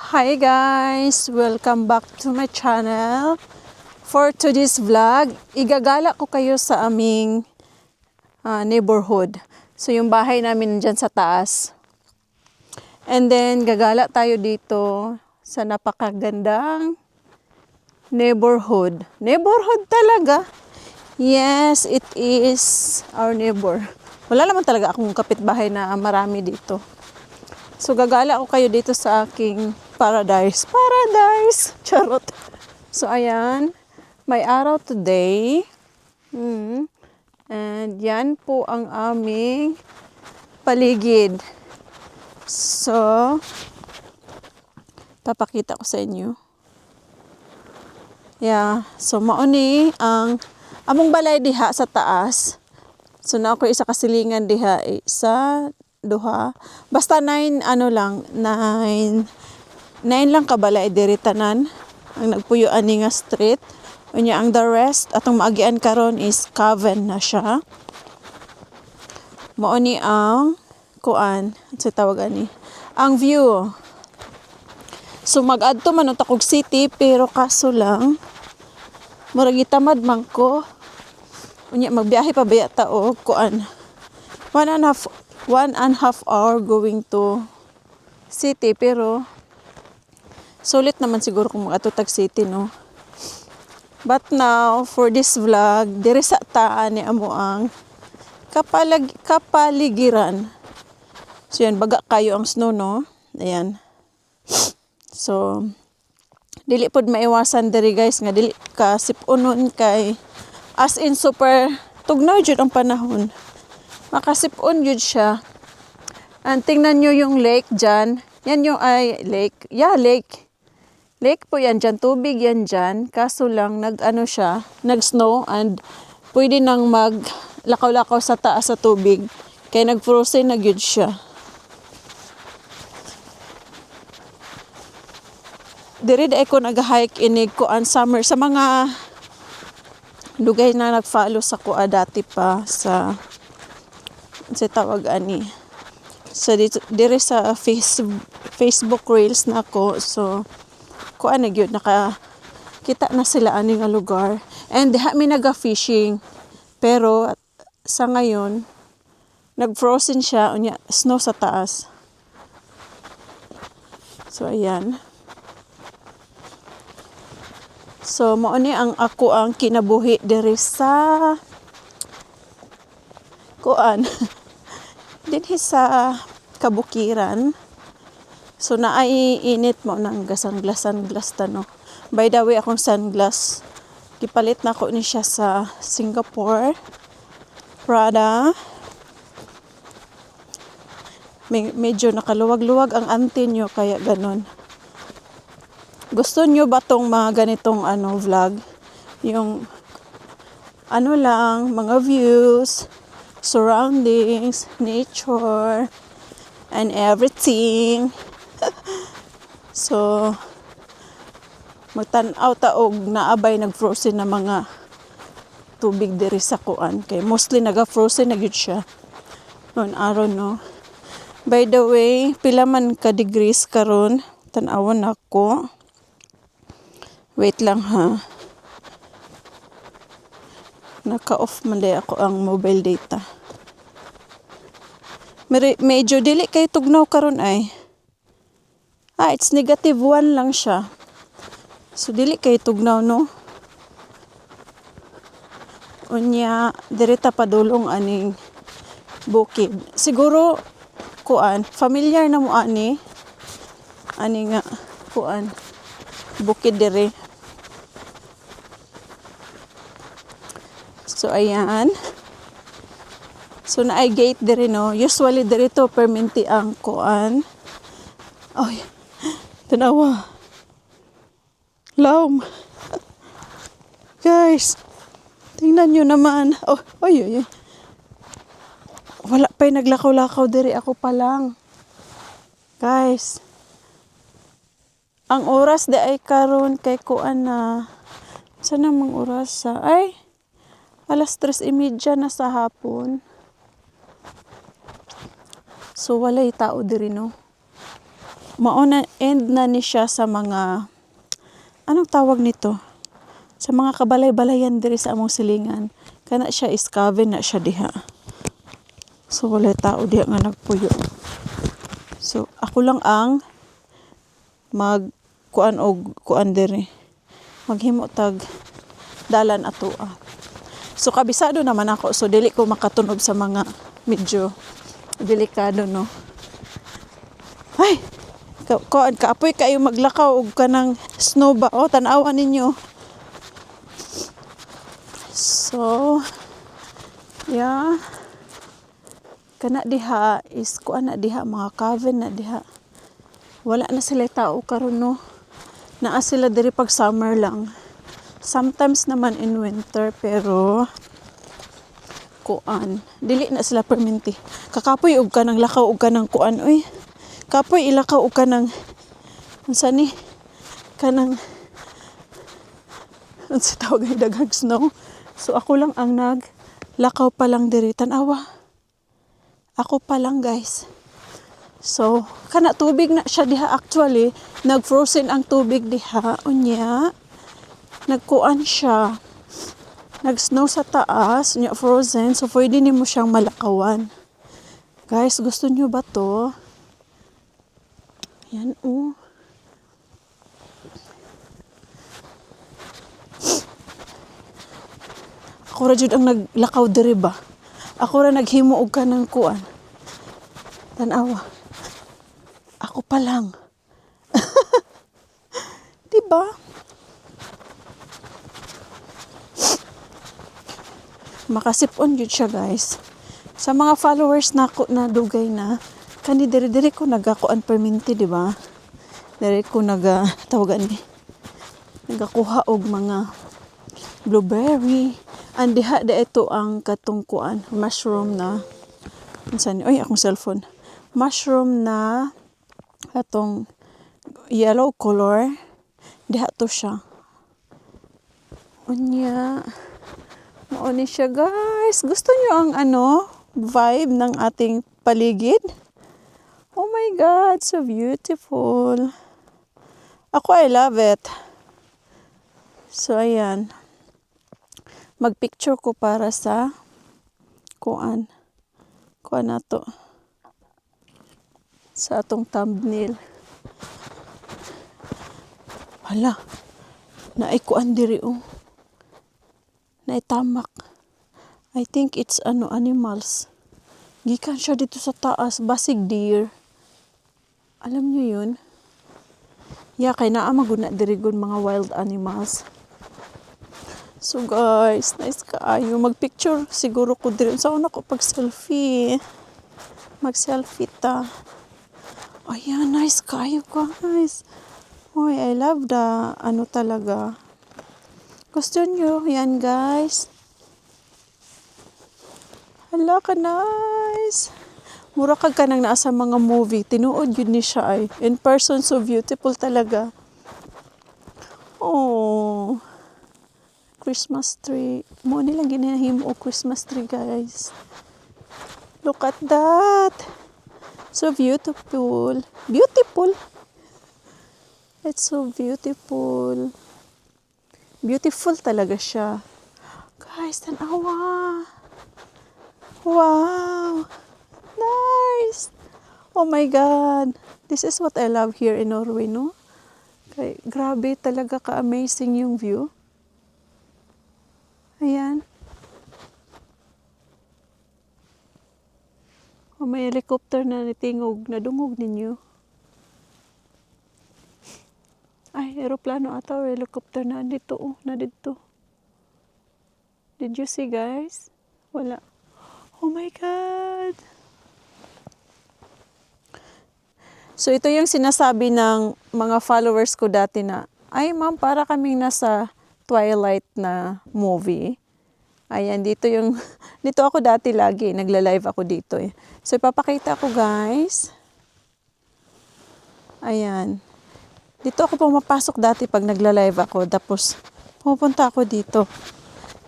Hi guys! Welcome back to my channel. For today's vlog, igagala ko kayo sa aming neighborhood. So yung bahay namin dyan sa taas. And then gagala tayo dito sa napakagandang neighborhood. Neighborhood talaga. Yes, it is our neighbor. Wala naman talaga akong kapitbahay na marami dito. So gagala ko kayo dito sa aking paradise. Paradise! Charot! So ayan, may araw today. And yan po ang aming paligid. So, papakita ko sa inyo. Yeah, so mauni ang among balay diha sa taas. So na ako isa kasilingan diha sa duha. Basta 9 lang kabalay diri tanan ang nagpuyo ani nga street. Unya ang the rest atong maagian karon is coven na siya. Mao ni ang kuan sa tawag ani ang view. So mag-adto man ta kog city pero kaso lang murag gitamad man ko. Unya magbiyahe pa baya ta og kuan 1.5 hour going to city pero sulit naman siguro kung mag-atutag city, no? But now, for this vlog, diri sa taan ni amo ang kapaligiran. So yan, baga kayo ang snow, no? Ayan. So, dili pod maiwasan diri guys, nga dili ka sipunon kay as in super tugnaw jud ang panahon. Makasipon jud siya. And tingnan nyo yung lake dyan. Yan yung lake. Yeah, lake. Lake po yan dyan. Tubig yan dyan. Kaso lang, nag-snow and pwede nang maglakaw-lakaw sa taas sa tubig. Kaya nag-frozen na yun siya. Diri da ako nag-hike inig ko ang summer sa mga lugay na nag-follow sa kuha dati pa sa tawag ani. So diri sa Facebook Reels na ako. So kuan na gyud nakakita na sila ani nga lugar. And diha mi naga-fishing. Pero sa ngayon nag-frozen siya unya snow sa taas. So ayan. So mao ni ang ako ang kinabuhi diri sa kuan dinhi sa kabukiran. So naay init mo nang sunglass ta, no. By the way, akong sunglass gipalit na ko ni siya sa Singapore Prada. Medyo nakaluwag-luwag ang antin nyo kaya ganon. Gusto nyo ba tong mga ganitong vlog? Yung lang, mga views, surroundings, nature, and everything. So, magtanaw taog naabay nag-frozen na mga tubig diri sa kuan. Kay mostly naga-frozen na gyud siya. Noon araw, no. By the way, pila man ka degrees karon? Tan-awon ako. Wait lang ha. Naka-off man day ako ang mobile data. Medyo dili kay tugnaw karon ay. It's -1 lang siya. So dili kay tugnaw, no. Unya direta padulong aning bukid. Siguro kuan, familiar na mo ani nga kuan bukid dire. So ayan. So naay gate dire, no. Usually dire to perminti ang kuan. Oy. Tanawa. Laom. Guys. Tingnan nyo naman. Oh, oy. Wala pa'y naglakaw-lakaw dire, ako pa lang. Guys. Ang oras di ay karon kay kuan na. Saan namang oras sa? Ay. 3:30 na sa hapon. So walay tao diri, no. mauna end na ni siya sa mga, anong tawag nito? Sa mga kabalay-balayan diri sa among silingan. Kana siya iskaven na siya diha. So wala tao diha nga nagpuyo. So ako lang ang kuan diri. Maghimo tag dalan atoa. So kabisado naman ako, so dili ko makatunog sa mga medyo delikado, no. Ay, kaapoy kayo maglakaw og kanang snow ba? O, tan-awan ninyo. So, yeah. Kana diha is kuan na diha, mga cabin na diha. Wala na sila tao karon, no. Naa sila diri pag summer lang. Sometimes naman in winter, pero kuan, dili na sila perminti. Kakapoy og kanang lakaw og kanang kuan, oy. Kapoy ilakaw og kanang unsa ni? Kanang unsa tawag ay daghang snow. So ako lang ang naglakaw pa lang diri, tan-awa. Ako pa lang, guys. So kana tubig na siya diha, actually nag-frozen ang tubig diha, unya. Nagkuan siya, nag-snow sa taas, niya frozen, so pwede nimo siyang malakawan. Guys, gusto niyo ba to? Yan, oh. Ako ra jud ang naglakaw diri ba? Ako ra naghimo og kanang kuan. Tan-awa. Ako pa lang. Diba? Makasipon yun siya, guys. Sa mga followers nako na dugay na, kani diri ko nagakuan perminti, di ba? Diri ko tawagan ni. Nagakuha og mga blueberry. Andiha da ito ang katungkuan, mushroom na. Unsan ni? Oy, akong cellphone. Mushroom na atong yellow color. Diha to siya. Unya. Mauni siya, guys. Gusto niyo ang vibe ng ating paligid? Oh my God, so beautiful. Ako, I love it. So, ayan. Magpicture ko para sa kuan na to. Sa atong thumbnail. Hala. Naikuan diri, oh. Naitamak. I think it's animals. Gikan siya dito sa taas, basig deer. Alam niyo yun? Yeah, kay naa maguna diri gud mga wild animals. So guys, nice kaayo. Magpicture siguro ko diri. Sa una ko pag selfie. Mag-selfie ta. Ayan, nice kaayo, guys. Oy, I love the talaga. Gusto nyo? Yan, guys. Hala ka, nice. Mura kag ka nang nasa mga movie. Tinuod yun ni siya ay. In person, so beautiful talaga. Oh. Christmas tree. Mo nilang ginahimo o Christmas tree, guys. Look at that. So beautiful. Beautiful. It's so beautiful. Beautiful talaga siya. Guys, tanawa. Wow. Nice. Oh my God. This is what I love here in Norway, no? Okay, grabe talaga ka-amazing yung view. Ayan. Oh, may helicopter na nitingog. Nadungog ninyo. Ay, aeroplano ata o helicopter na dito. Oh, na dito. Did you see, guys? Wala. Oh my God. So, ito yung sinasabi ng mga followers ko dati na, ay ma'am, para kaming nasa Twilight na movie. Ayan, dito ako dati lagi. Nagla-live ako dito eh. So, ipapakita ko, guys. Ayan. Dito ako pumapasok dati pag nagla-live ako. Tapos, pupunta ako dito.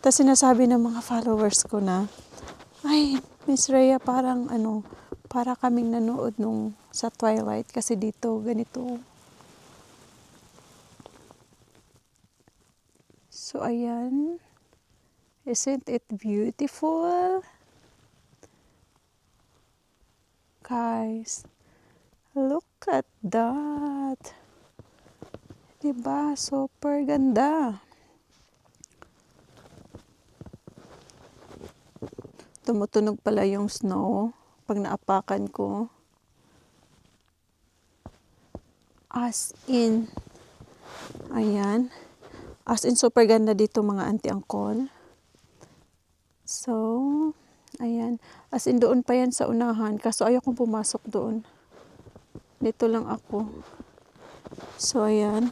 Tapos sinasabi ng mga followers ko na, ay, Miss Rhea, parang Para kaming nanood nung sa Twilight kasi dito ganito. So ayan. Isn't it beautiful? Guys, look at that. Diba? Super ganda. Tumutunog pala yung snow pag naapakan ko. As in, ayan. As in, super ganda dito mga auntie uncle. So, ayan. As in, doon pa yan sa unahan. Kaso ayaw kong pumasok doon. Dito lang ako. So, ayan.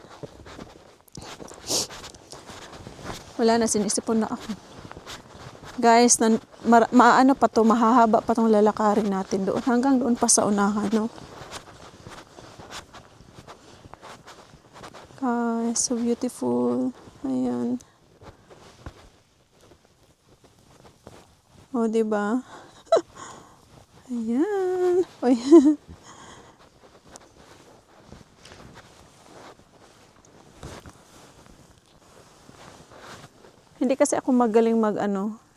Wala na, sinisipon na ako. Guys, maano pa to, mahahaba pa tong lalakarin natin doon. Hanggang doon pa sa unahan, no? Guys, so beautiful. Ayan. O, diba? Ayan. Oy. Hindi kasi ako magaling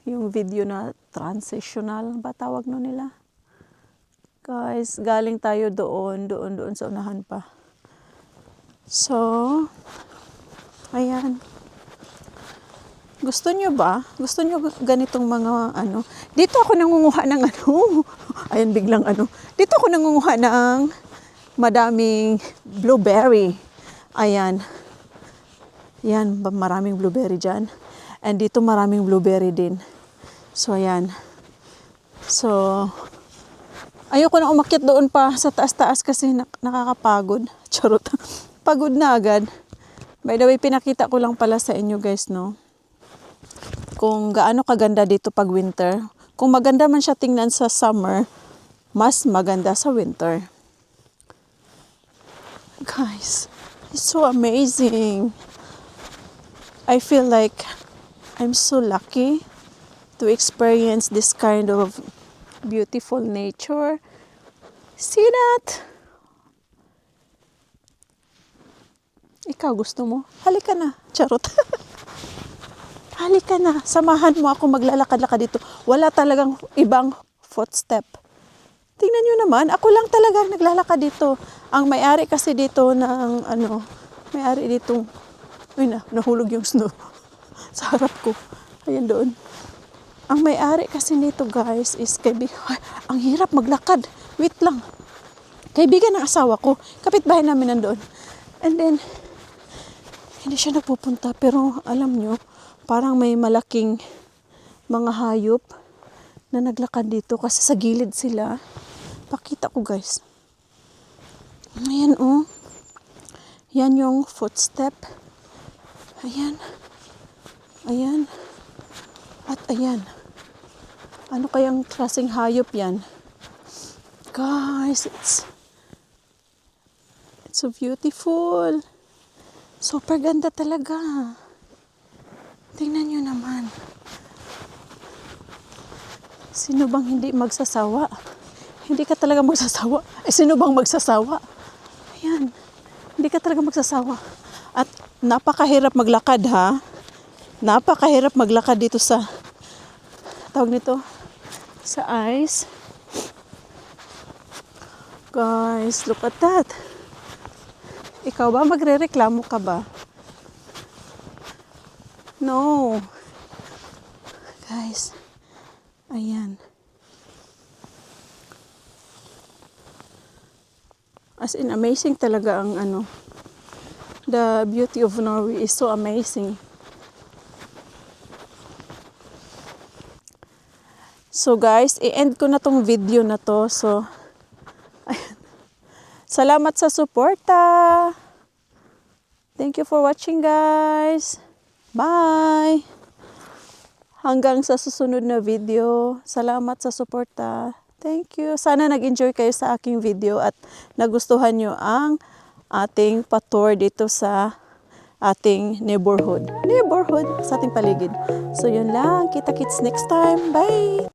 yung video na transitional, ba tawag no nila? Guys, galing tayo doon sa unahan pa. So, ayan. Gusto nyo ba? Gusto nyo ganitong mga Dito ako nangunguha ng ayan biglang Dito ako nangunguha ng madaming blueberry. Ayan. Yan, maraming blueberry dyan. And dito maraming blueberry din. So, ayan. So, ayoko na umakyat doon pa sa taas-taas kasi nakakapagod. Charot. Pagod na agad. By the way, pinakita ko lang pala sa inyo guys, no? Kung gaano kaganda dito pag winter. Kung maganda man siya tingnan sa summer, mas maganda sa winter. Guys, it's so amazing. I feel like I'm so lucky to experience this kind of beautiful nature. See that? Ikaw gusto mo? Halika na. Charot. Halika na. Samahan mo ako maglalakad-lakad dito. Wala talagang ibang footstep. Tingnan nyo naman. Ako lang talaga naglalakad dito. Ang may-ari kasi dito ng may-ari dito. Uy na, nahulog yung snow. Sa harap ko. Ayan doon. Ang may-ari kasi nito guys is ang hirap maglakad. Wait lang. Kaibigan ng asawa ko. Kapitbahay namin nandoon. And then, hindi siya napupunta. Pero alam nyo, parang may malaking mga hayop na naglakad dito. Kasi sa gilid sila. Pakita ko guys. Ayan oh. Yan yung footstep. Ayan. Ayan. At ayan. Ano kayang klaseng hayop yan? Guys, it's so beautiful. Super ganda talaga. Tingnan nyo naman. Sino bang hindi magsasawa? Hindi ka talaga magsasawa. Sino bang magsasawa? Ayan. Hindi ka talaga magsasawa. At napakahirap maglakad ha. Napakahirap maglakad dito sa tawag nito sa ice. Guys, look at that. Ikaw ba magrereklamo ka ba? No. Guys. Ayan. As in amazing talaga ang the beauty of Norway is so amazing. So guys, i-end ko na tong video na to. So, ayan. Salamat sa suporta. Thank you for watching guys. Bye. Hanggang sa susunod na video. Salamat sa suporta. Thank you. Sana nag-enjoy kayo sa aking video at nagustuhan nyo ang ating pa-tour dito sa ating neighborhood. Sa ating paligid. So yun lang. Kita-kits next time. Bye!